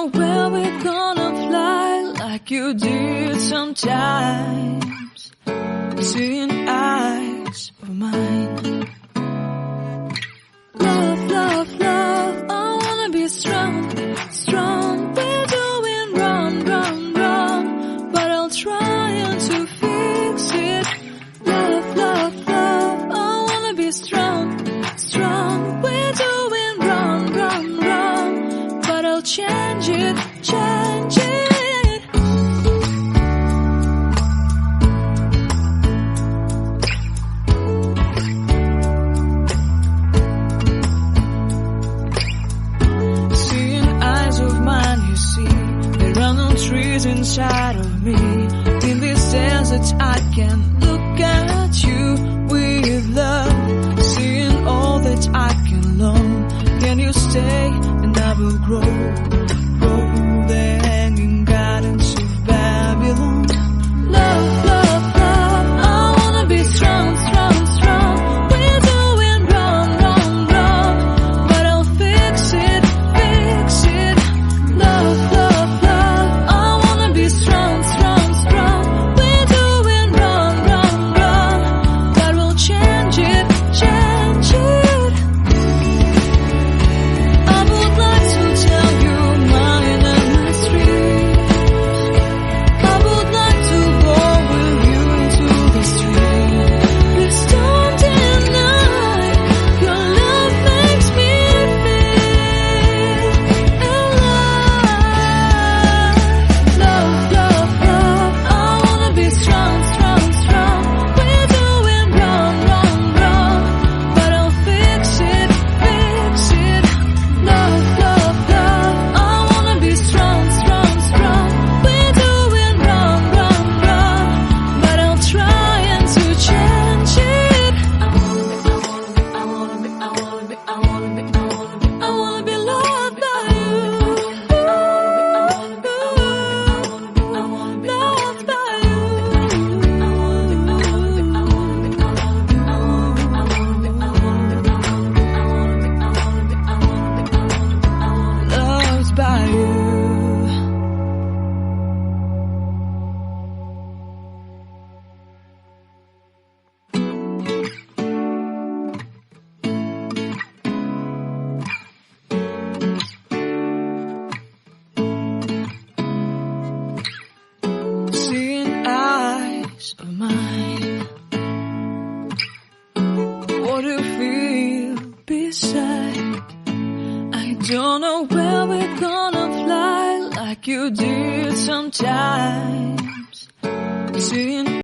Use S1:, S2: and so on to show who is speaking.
S1: where we're gonna fly like you did sometimes. Seeing eyes of mine. Love, love, love, I wanna be strong, strong. We're doing wrong, wrong, wrong, but I'll try to fix it. Love, love, love, I wanna be strong, strong. We're doing wrong, wrong, wrong, but I'll change it, change it. Trees inside of me. In this desert I can look at you with love. Seeing all that I can learn. Can you stay and I will grow? Grow the hanging gardens of Babylon. Love, love, love, I wanna be strong, strong, strong. We're doing wrong, wrong, wrong, but I'll fix it, fix it. Love, love, love, strong, strong, strong. We're doing wrong, wrong, wrong, but we'll change it, change it. I would like to tell you mine and my street. I would like to go with you into the street. Please don't deny your love makes me feel alive. Love, love, love, I wanna be strong, strong, strong. We're doing wrong, wrong, wrong, but I'll fix it, fix it. Love, love, love, I wanna be strong, strong, strong. We're doing wrong, wrong, wrong, but I'll try to change it. I wanna be loved by you. Loved by you. Loved by you. Seeing eyes of mine. What do you feel beside? I don't know where we're gonna fly like you did sometimes. Seeing